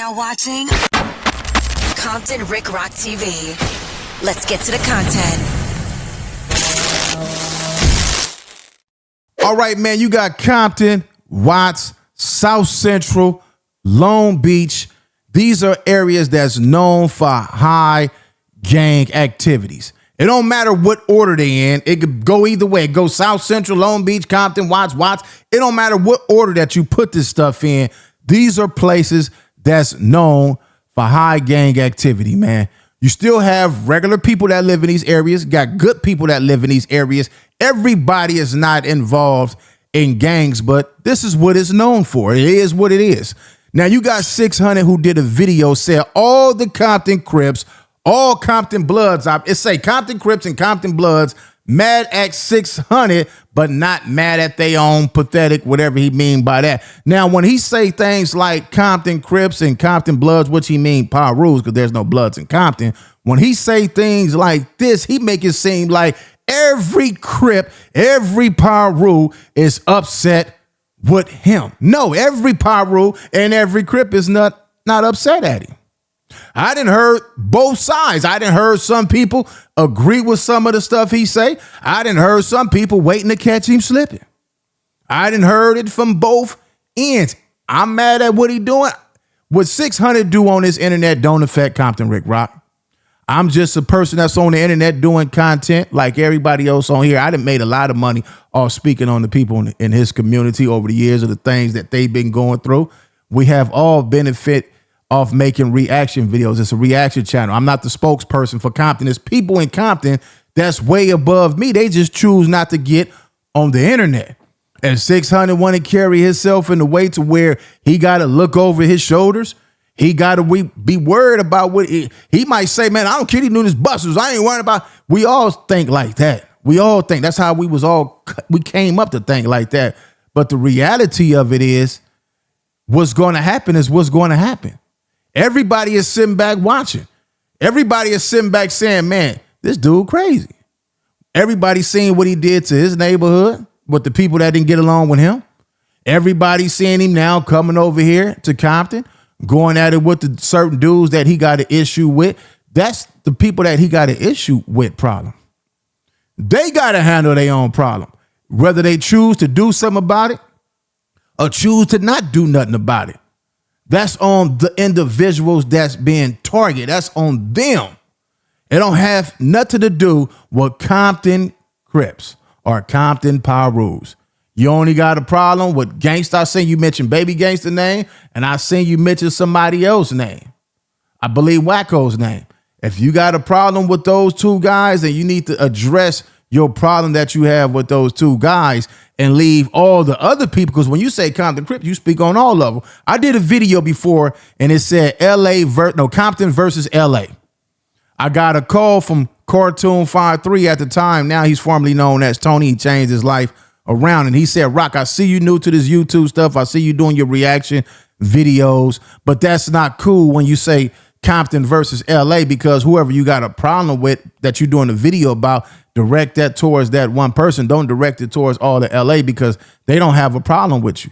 now watching Compton Rick Rock TV. Let's get to the content. All right, man, you got Compton, Watts, South Central, Long Beach. These are areas that's known for high gang activities. It don't matter what order they in. It could go either way. It goes South Central, Long Beach, Compton, Watts. It don't matter what order that you put this stuff in. These are places that's known for high gang activity, man. You still have regular people that live in these areas, got good people that live in these areas. Everybody is not involved in gangs, but this is what it's known for. It is what it is. Now, you got 600 who did a video, said all the Compton Crips, all Compton Bloods, it say Compton Crips and Compton Bloods mad at 600, but not mad at their own pathetic, whatever he mean by that. Now, when he say things like Compton Crips and Compton Bloods, which he mean PIRUS, because there's no Bloods in Compton. When he say things like this, he make it seem like every Crip, every PIRU is upset with him. No, every PIRU and every Crip is not upset at him. I done heard both sides. I done heard some people agree with some of the stuff he say. I done heard some people waiting to catch him slipping. I done heard it from both ends. I'm mad at what he doing. What 600 do on this internet don't affect Compton Rick Rock. I'm just a person that's on the internet doing content like everybody else on here. I done made a lot of money off speaking on the people in his community over the years of the things that they've been going through. We have all benefit off making reaction videos. It's a reaction channel. I'm not the spokesperson for Compton. There's people in Compton that's way above me. They just choose not to get on the internet. And 600 want to carry himself in the way to where he got to look over his shoulders. He got to be worried about what he might say, man, I don't care. He knew this busters. I ain't worried about. We all think like that. We all think that's how we came up to think like that. But the reality of it is what's going to happen is what's going to happen. Everybody is sitting back watching. Everybody is sitting back saying, man, this dude crazy. Everybody's seeing what he did to his neighborhood with the people that didn't get along with him. Everybody's seeing him now coming over here to Compton, going at it with the certain dudes that he got an issue with. That's the people that he got an issue with problem. They got to handle their own problem, whether they choose to do something about it or choose to not do nothing about it. That's on the individuals that's being targeted. That's on them. It don't have nothing to do with Compton Crips or Compton PIRUS. You only got a problem with Gangsta. I seen you mention Baby Gangsta name, and I seen you mention somebody else's name. I believe Wacko's name. If you got a problem with those two guys, then you need to address your problem that you have with those two guys and leave all the other people. Because when you say Compton Crips, you speak on all of them. I did a video before and it said Compton versus LA. I got a call from Cartoon 53 at the time. Now he's formerly known as Tony. He changed his life around and he said, Rock, I see you new to this YouTube stuff. I see you doing your reaction videos, but that's not cool when you say Compton versus LA, because whoever you got a problem with that you're doing a video about, direct that towards that one person. Don't direct it towards all the LA because they don't have a problem with you.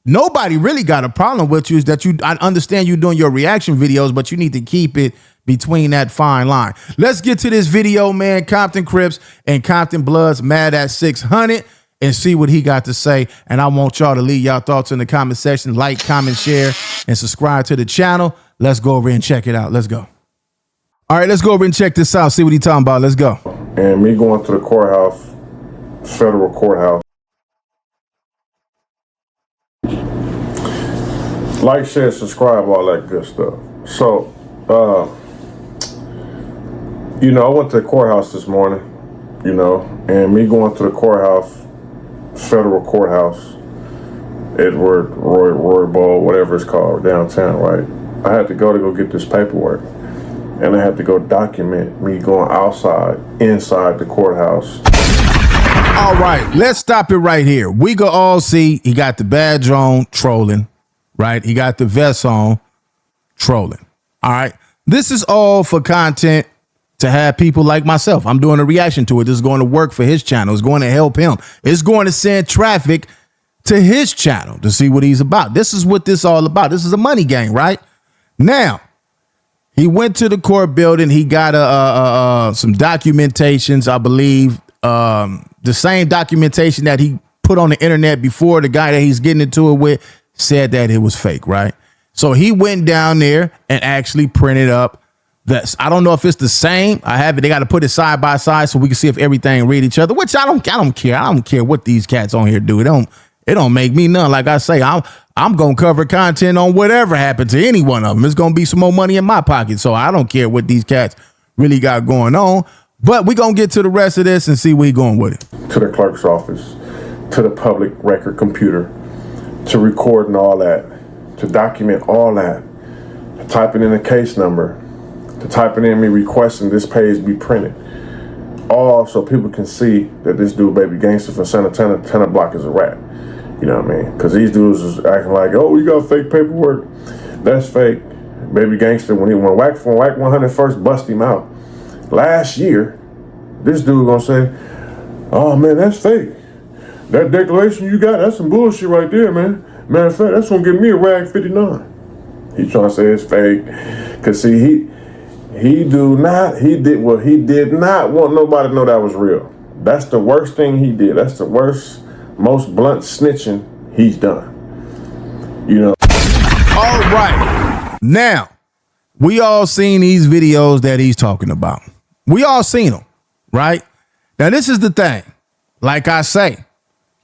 Nobody really got a problem with you. Is that I understand you doing your reaction videos, but you need to keep it between that fine line. Let's get to this video, man. Compton Crips and Compton Bloods mad at 600 and see what he got to say. And I want y'all to leave y'all thoughts in the comment section. Like, comment, share, and subscribe to the channel. Let's go over and check it out. Let's go. All right, let's go over and check this out. See what he's talking about. Let's go. And me going to the courthouse, federal courthouse. Like, share, subscribe, all that good stuff. So, I went to the courthouse this morning, and me going to the courthouse, federal courthouse, Edward Roy Bowl, whatever it's called, downtown, right? I had to go get this paperwork. And I had to go document me going inside the courthouse. All right, let's stop it right here. We can all see he got the badge on, trolling, right? He got the vest on, trolling. All right, this is all for content to have people like myself. I'm doing a reaction to it. This is going to work for his channel. It's going to help him. It's going to send traffic to his channel to see what he's about. This is what this all about. This is a money game, right? Now, he went to the court building. He got some documentations, I believe, the same documentation that he put on the internet before. The guy that he's getting into it with said that it was fake, right? So he went down there and actually printed up this. I don't know if it's the same. I have it. They got to put it side by side so we can see if everything read each other, which I don't care. I don't care what these cats on here do. It don't make me none. Like I say, I'm going to cover content on whatever happened to any one of them. It's going to be some more money in my pocket. So I don't care what these cats really got going on. But we're going to get to the rest of this and see where he going with it. To the clerk's office, to the public record computer, to recording all that, to document all that, to typing in a case number, to typing in me requesting this page be printed. All so people can see that this dude, Baby Gangster from Santa Tenor Block, is a rat. You know what I mean? Because these dudes is acting like, oh, you got fake paperwork. That's fake. Baby Gangster, when Whack 100 first bust him out last year, this dude gonna say, oh man, that's fake. That declaration you got, that's some bullshit right there, man. Matter of fact, that's gonna give me a rag 59. He trying to say it's fake. Cause see, he did not want nobody to know that was real. That's the worst thing he did. That's the worst, most blunt snitching he's done. You know. All right. Now, we all seen these videos that he's talking about. We all seen them, right? Now, this is the thing. Like I say,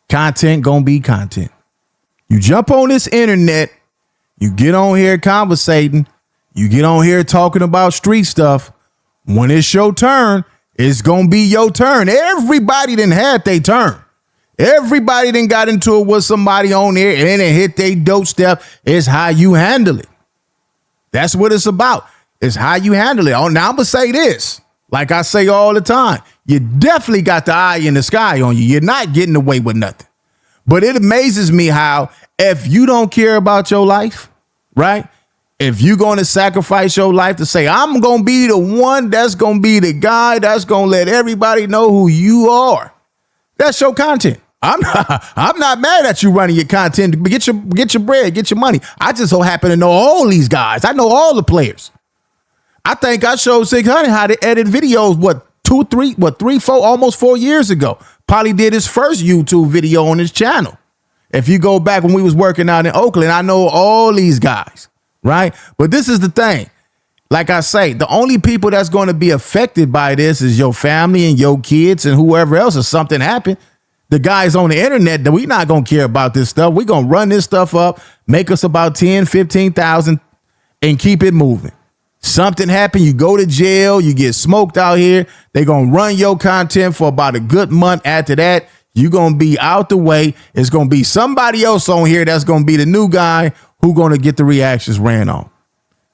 content gonna be content. You jump on this internet, you get on here conversating, you get on here talking about street stuff. When it's your turn, it's gonna be your turn. Everybody done had their turn. Everybody done got into it with somebody on there and then it hit their dope step. It's how you handle it. That's what it's about. It's how you handle it. Oh, now I'm gonna say this. Like I say all the time, you definitely got the eye in the sky on you. You're not getting away with nothing. But it amazes me how if you don't care about your life, right? If you're going to sacrifice your life to say, I'm going to be the one that's going to be the guy that's going to let everybody know who you are. That's your content. I'm not mad at you running your content. Get your bread, get your money. I just so happen to know all these guys. I know all the players. I think I showed 600 how to edit videos, 3, 4, almost 4 years ago. Probably did his first YouTube video on his channel. If you go back when we was working out in Oakland, I know all these guys, right? But this is the thing. Like I say, the only people that's going to be affected by this is your family and your kids and whoever else. If something happened, the guys on the internet, that we not going to care about this stuff. We're going to run this stuff up, make us about 10, 15,000 and keep it moving. Something happened, you go to jail, you get smoked out here. They're going to run your content for about a good month. After that, you're going to be out the way. It's going to be somebody else on here that's going to be the new guy who going to get the reactions ran on.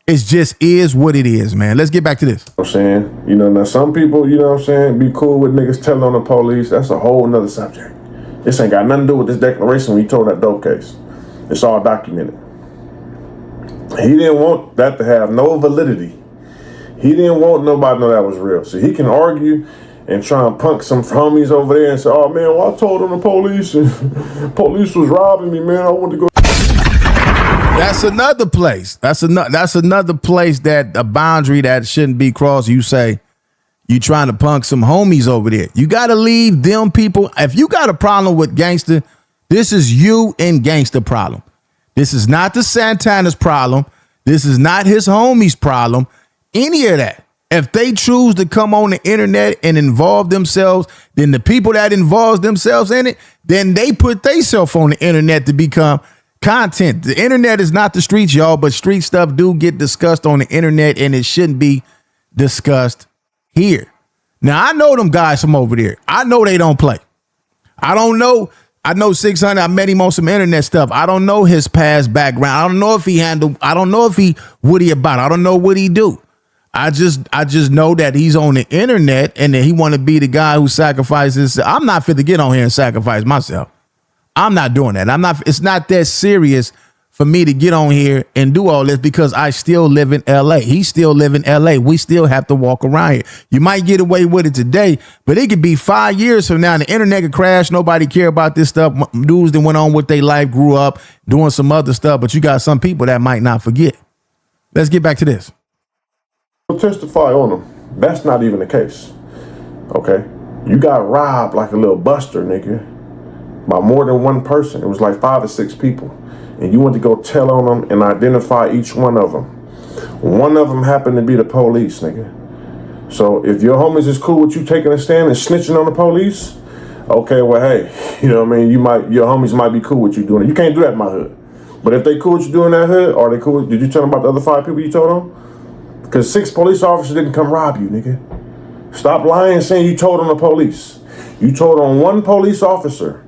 It just is what it is, man. Let's get back to this. I'm saying, now some people, you know what I'm saying, be cool with niggas telling on the police. That's a whole nother subject. This ain't got nothing to do with this declaration when he told that dope case. It's all documented. He didn't want that to have no validity. He didn't want nobody to know that was real. So he can argue and try and punk some homies over there and say, oh man, well, I told them the police and police was robbing me, man. I want to go. That's another place. That's another place that a boundary that shouldn't be crossed. You say you trying to punk some homies over there. You got to leave them people. If you got a problem with gangster, this is you and gangster problem. This is not the Santana's problem. This is not his homies' problem. Any of that. If they choose to come on the internet and involve themselves, then the people that involve themselves in it, then they put themselves on the internet to become content. The internet is not the streets, y'all, but street stuff do get discussed on the internet and it shouldn't be discussed here. Now, I know them guys from over there. I know they don't play. I don't know. I know 600. I met him on some internet stuff. I don't know his past background. I don't know if he I don't know if what he about. I don't know what he do. I just know that he's on the internet and that he want to be the guy who sacrifices. I'm not fit to get on here and sacrifice myself. I'm not doing that. It's not that serious for me to get on here and do all this because I still live in LA. He still live in LA. We still have to walk around here. You might get away with it today, but it could be 5 years from now and the internet could crash. Nobody care about this stuff. Dudes that went on with their life, grew up doing some other stuff, but you got some people that might not forget. Let's get back to this. Testify on them. That's not even the case. Okay? You got robbed like a little buster, nigga, by more than one person. It was like 5 or 6 people. And you went to go tell on them and identify each one of them. One of them happened to be the police, nigga. So if your homies is cool with you taking a stand and snitching on the police, okay, well, hey, you know what I mean? Your homies might be cool with you doing it. You can't do that in my hood. But if they cool with you doing that hood, are they cool? Did you tell them about the other 5 people you told them? Because 6 police officers didn't come rob you, nigga. Stop lying saying you told on the police. You told on one police officer,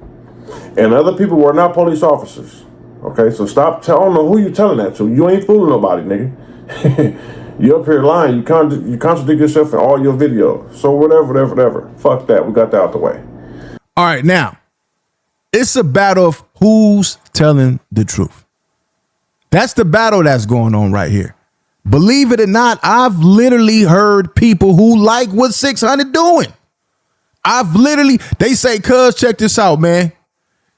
and other people were not police officers. Okay, so stop telling them who you telling that to. You ain't fooling nobody, nigga. You up here lying. You contradict yourself in all your videos. So whatever. Fuck that. We got that out the way. All right, now, it's a battle of who's telling the truth. That's the battle that's going on right here. Believe it or not, I've literally heard people who like what 600 doing. They say, cuz, check this out, man.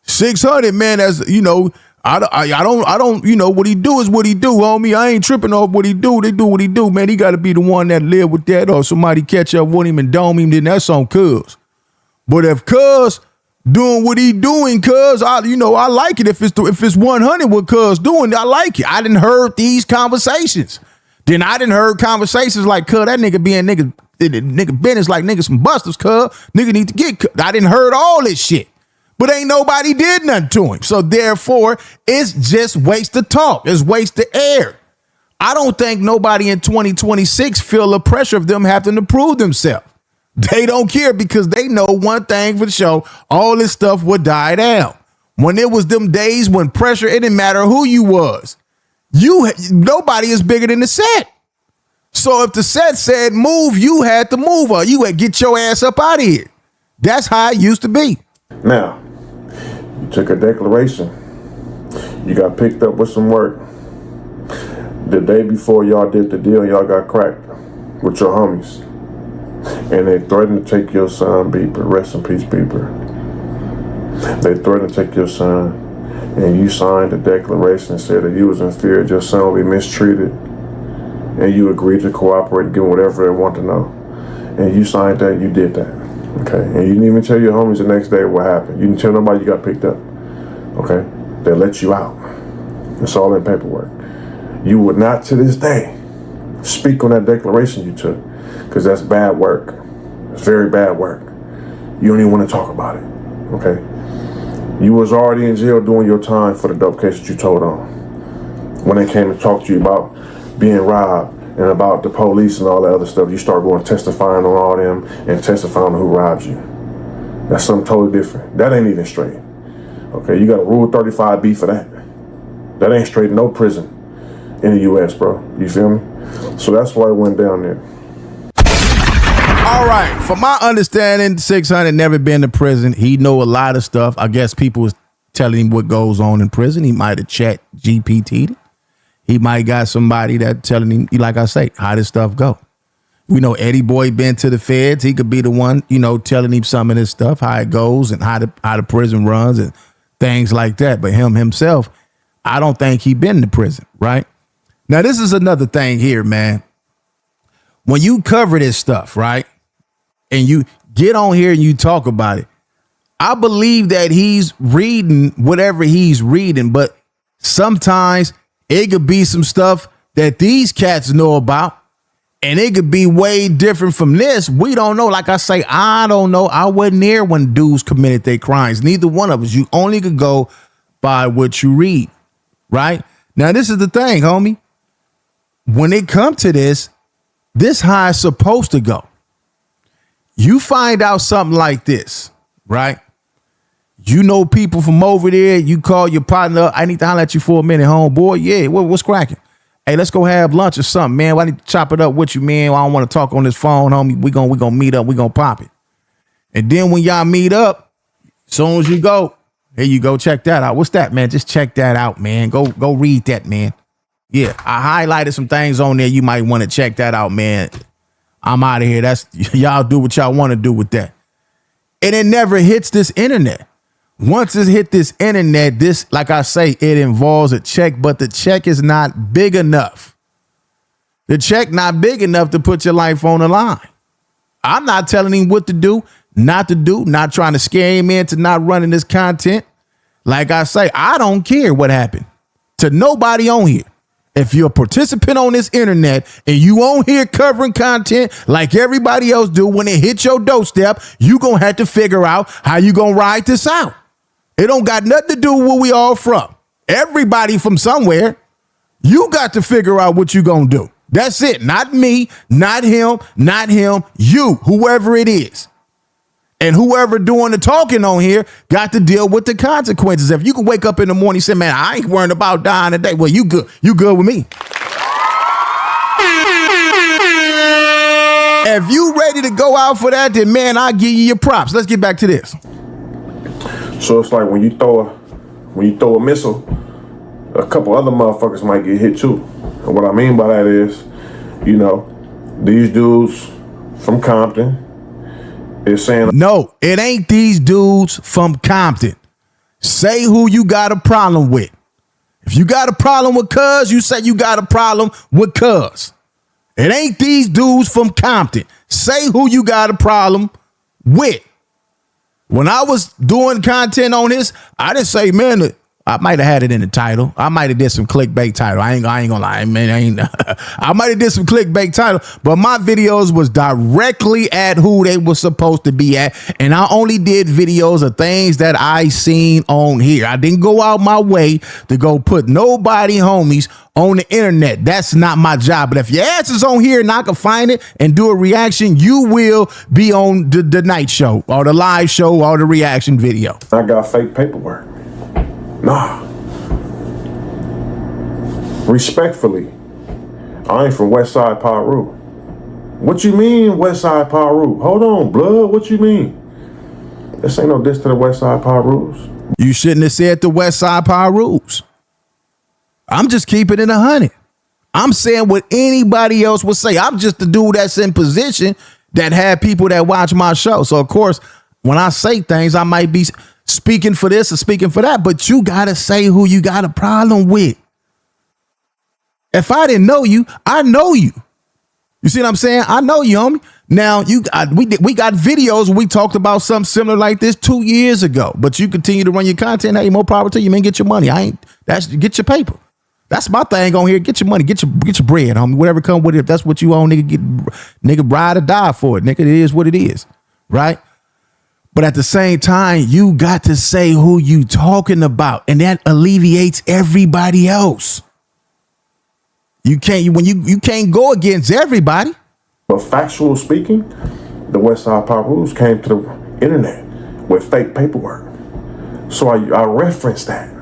600, man, as you know, I don't, you know, what he do is what he do, homie. I ain't tripping off what he do. They do what he do, man. He got to be the one that live with that, or somebody catch up with him and dome him, then that's on cuz. But if cuz doing what he doing, cuz, I like it. If it's 100 what cuz doing, I like it. I didn't heard these conversations. Then I didn't heard conversations like, cuz, that nigga being nigga business like nigga some busters, cuz. Nigga need to get, I didn't heard all this shit. But ain't nobody did nothing to him. So therefore, it's just waste of talk. It's waste of air. I don't think nobody in 2026 feel the pressure of them having to prove themselves. They don't care because they know one thing for sure. All this stuff would die down. When it was them days when pressure, it didn't matter who you was. Nobody is bigger than the set. So if the set said move, you had to move, or you had to get your ass up out of here. That's how it used to be. Now, you took a declaration. You got picked up with some work. The day before y'all did the deal, y'all got cracked with your homies. And they threatened to take your son, Beeper. Rest in peace, Beeper. They threatened to take your son, and you signed a declaration and said that you was in fear your son would be mistreated, and you agreed to cooperate and give them whatever they want to know. And you signed that, you did that. Okay, and you didn't even tell your homies the next day what happened. You didn't tell nobody you got picked up. Okay, they let you out. It's all in paperwork. You would not to this day speak on that declaration you took, because that's bad work. It's very bad work. You don't even want to talk about it. Okay, you was already in jail doing your time for the dope case that you told on. When they came to talk to you about being robbed and about the police and all that other stuff, you start going testifying on all them and testifying on who robbed you. That's something totally different. That ain't even straight. Okay, you got a Rule 35B for that. That ain't straight in no prison in the U.S., bro. You feel me? So that's why I went down there. All right, from my understanding, 600 never been to prison. He know a lot of stuff. I guess people was telling him what goes on in prison. He might have chat GPT'd it. He might got somebody that telling him, like I say, how this stuff go. We know Eddie Boy been to the feds. He could be the one, telling him some of this stuff, how it goes and how the prison runs and things like that. But him himself, I don't think he been to prison, right? Now, this is another thing here, man. When you cover this stuff, right, and you get on here and you talk about it, I believe that he's reading whatever he's reading, but sometimes it could be some stuff that these cats know about, and it could be way different from this. We don't know. Like I say, I don't know. I wasn't there when dudes committed their crimes. Neither one of us. You only could go by what you read, right? Now, this is the thing, homie. When it comes to this how it's supposed to go. You find out something like this, right? You know people from over there. You call your partner up. I need to holler at you for a minute, homeboy. Yeah, what's cracking? Hey, let's go have lunch or something, man. I need to chop it up with you, man. I don't want to talk on this phone, homie. We gonna meet up. We gonna pop it. And then when y'all meet up, as soon as you go, Here you go. Check that out. What's that, man? Just check that out, man. Go read that, man. Yeah, I highlighted some things on there. You might want to check that out, man. I'm out of here. That's y'all do what y'all want to do with that. And it never hits this internet. Once it hit this internet, this, like I say, it involves a check, but the check is not big enough. The check not big enough to put your life on the line. I'm not telling him what to do, not trying to scare him into not running this content. Like I say, I don't care what happened to nobody on here. If you're a participant on this internet and you on here covering content like everybody else do, when it hits your doorstep, you going to have to figure out how you going to ride this out. It don't got nothing to do with where we all from. Everybody from somewhere. You got to figure out what you going to do. That's it. Not me, not him, you, whoever it is. And whoever doing the talking on here got to deal with the consequences. If you can wake up in the morning and say, man, I ain't worrying about dying today. Well, you good. You good with me. If you ready to go out for that, then man, I'll give you your props. Let's get back to this. So it's like when you throw a missile, a couple other motherfuckers might get hit too. And what I mean by that is, you know, these dudes from Compton is saying, no, it ain't these dudes from Compton. Say who you got a problem with. If you got a problem with Cuz, you say you got a problem with Cuz. It ain't these dudes from Compton. Say who you got a problem with. When I was doing content on this, I didn't say, man, I might have had it in the title. I might have did some clickbait title. I ain't gonna lie, man. I might have did some clickbait title, but my videos was directly at who they were supposed to be at, and I only did videos of things that I seen on here. I didn't go out my way to go put nobody homies on the internet. That's not my job. But if your ass is on here and I can find it and do a reaction, you will be on the night show or the live show or the reaction video. I got fake paperwork. Nah. Respectfully, I ain't from Westside Piru. What you mean Westside Piru? Hold on, blood. What you mean? This ain't no diss to the Westside Pirus. You shouldn't have said the Westside Pirus. I'm just keeping it 100. I'm saying what anybody else would say. I'm just the dude that's in position that had people that watch my show. So of course, when I say things, I might be speaking for this or speaking for that, but you got to say who you got a problem with. If I didn't know you, I know you. You see what I'm saying? I know you, homie. Now, we got videos where we talked about something similar like this 2 years ago, but you continue to run your content. Hey, more power to you, man. Get your money. Get your paper. That's my thing on here. Get your money. Get your bread, homie. Whatever come with it. If that's what you own, nigga, ride or die for it. Nigga, it is what it is. Right? But at the same time, you got to say who you talking about, and that alleviates everybody else. You can't go against everybody. But factual speaking, the Westside Pirus came to the internet with fake paperwork. So I referenced that.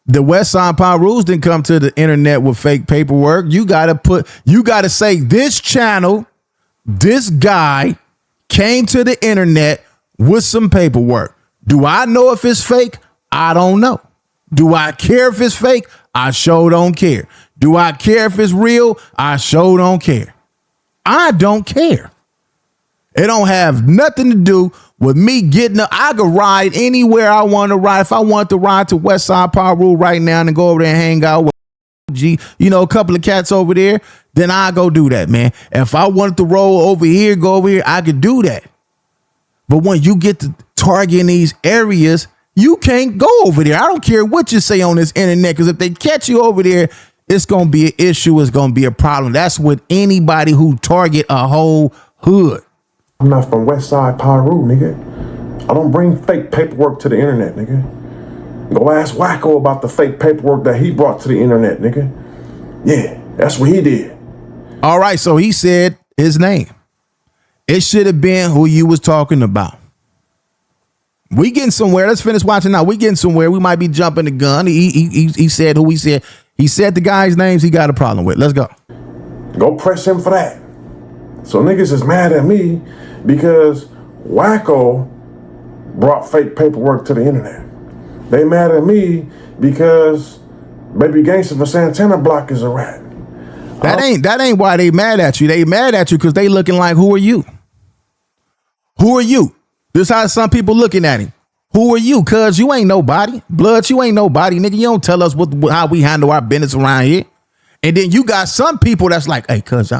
The Westside Pirus didn't come to the internet with fake paperwork. You gotta say this channel, this guy came to the internet with some paperwork. Do I know if it's fake? I don't know. Do I care if it's fake? I sure don't care. Do I care if it's real? I sure don't care. I don't care. It don't have nothing to do with me getting I could ride anywhere I want to ride. If I want to ride to Westside Piru right now and go over there and hang out with a couple of cats over there, then I go do that, man. If I wanted to roll over here, go over here, I could do that. But when you get to targeting these areas, you can't go over there. I don't care what you say on this internet, because if they catch you over there, it's going to be an issue. It's going to be a problem. That's with anybody who target a whole hood. I'm not from Westside Piru, nigga. I don't bring fake paperwork to the internet, nigga. Go ask Wacko about the fake paperwork that he brought to the internet, nigga. Yeah, that's what he did. All right, so he said his name. It should have been who you was talking about. We getting somewhere. Let's finish watching now. We getting somewhere. We might be jumping the gun. He said who he said. He said the guy's names he got a problem with. Let's go. Go press him for that. So niggas is mad at me because Wacko brought fake paperwork to the internet. They mad at me because Baby Gangsta from Santana Block is a rat. That ain't why they mad at you. They mad at you because they looking like, who are you? Who are you? This is how some people looking at him. Who are you? Cuz you ain't nobody. Bloods, you ain't nobody. Nigga, you don't tell us how we handle our business around here. And then you got some people that's like, hey, cuz,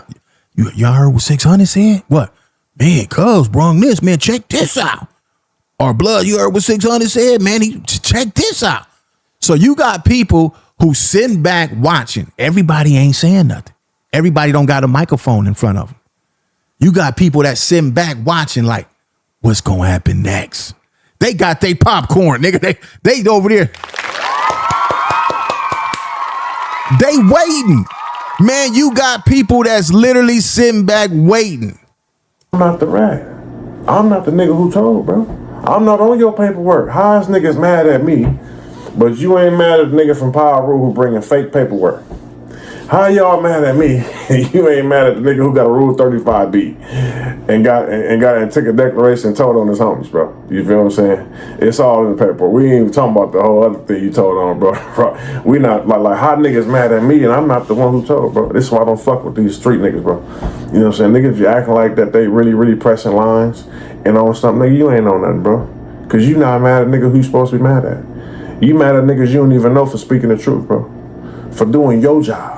y'all heard what 600 said? What? Man, cuz brung this, man, check this out. Or Blood, you heard what 600 said? Man, check this out. So you got people who sitting back watching. Everybody ain't saying nothing. Everybody don't got a microphone in front of them. You got people that sitting back watching like, what's going to happen next? They got their popcorn, nigga. They over there. They waiting. Man, you got people that's literally sitting back waiting. I'm not the rat. I'm not the nigga who told, bro. I'm not on your paperwork. How is niggas mad at me, but you ain't mad at the nigga from PIRUS who bringing fake paperwork? How y'all mad at me and you ain't mad at the nigga who got a Rule 35B and took a declaration and told on his homies, bro? You feel what I'm saying? It's all in the paperwork. We ain't even talking about the whole other thing you told on, bro. We not like how niggas mad at me and I'm not the one who told, bro. This is why I don't fuck with these street niggas, bro. You know what I'm saying? Niggas, you acting like that they really pressing lines and on something, nigga, you ain't on nothing, bro. Cause you not mad at niggas who you supposed to be mad at. You mad at niggas you don't even know for speaking the truth, bro. For doing your job.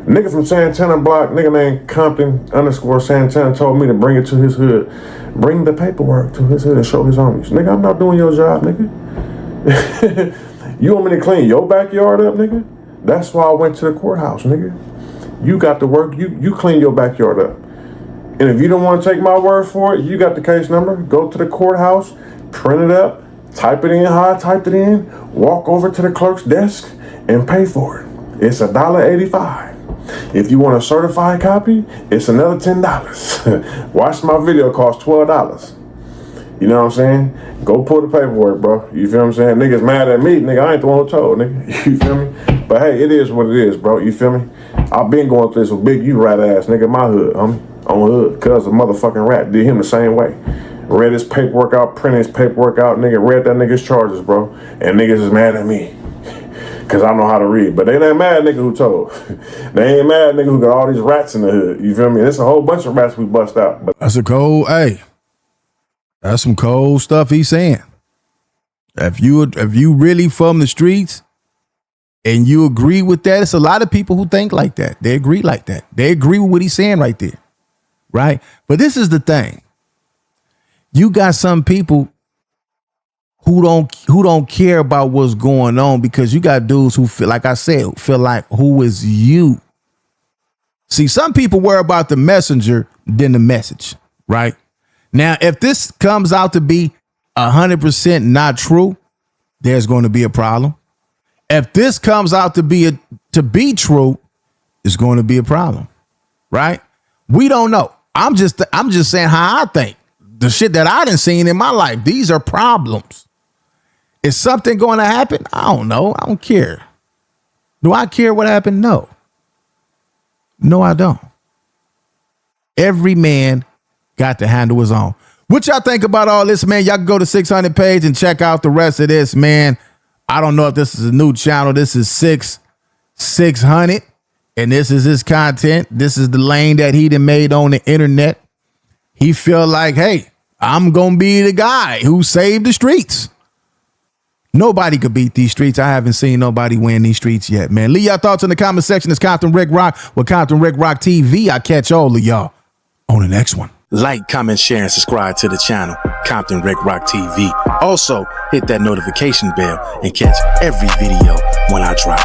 Nigga from Santana Block, nigga named Compton _ Santana told me to bring it to his hood. Bring the paperwork to his hood and show his homies. Nigga, I'm not doing your job, nigga. You want me to clean your backyard up, nigga? That's why I went to the courthouse, nigga. You got to work, you clean your backyard up. And if you don't want to take my word for it, you got the case number, go to the courthouse, print it up, type it in how I typed it in, walk over to the clerk's desk and pay for it. It's $1.85. If you want a certified copy, it's another $10. Watch my video, cost $12. You know what I'm saying? Go pull the paperwork, bro. You feel what I'm saying? Niggas mad at me, nigga. I ain't the one who told, nigga. You feel me? But hey, it is what it is, bro. You feel me? I've been going through this with Big U rat ass, nigga. My hood, homie. On hood. Cuz a motherfucking rat did him the same way. Read his paperwork out, printed his paperwork out, nigga. Read that nigga's charges, bro. And niggas is mad at me. Cause I know how to read, but they ain't mad nigga who told. They ain't mad nigga who got all these rats in the hood. You feel me? It's a whole bunch of rats we bust out. But that's a cold, hey. That's some cold stuff he's saying. If you really from the streets and you agree with that, it's a lot of people who think like that. They agree like that. They agree with what he's saying right there. Right? But this is the thing. You got some people who don't care about what's going on because you got dudes who feel, like I said, feel like, who is you? See, some people worry about the messenger than the message, right? Now, if this comes out to be 100% not true, there's going to be a problem. If this comes out to be true, it's going to be a problem, right? We don't know. I'm just saying how I think. The shit that I done seen in my life, these are problems. Is something going to happen? I don't know. I don't care. Do I care what happened? No. No, I don't. Every man got to handle his own. What y'all think about all this, man? Y'all can go to 600 page and check out the rest of this, man. I don't know if this is a new channel. This is 600, and this is his content. This is the lane that he done made on the internet. He feel like, hey, I'm going to be the guy who saved the streets. Nobody could beat these streets. I haven't seen nobody win these streets yet, man. Leave your thoughts in the comment section. It's Compton Rick Rock with Compton Rick Rock TV. I'll catch all of y'all on the next one. Like, comment, share, and subscribe to the channel, Compton Rick Rock TV. Also, hit that notification bell and catch every video when I drop.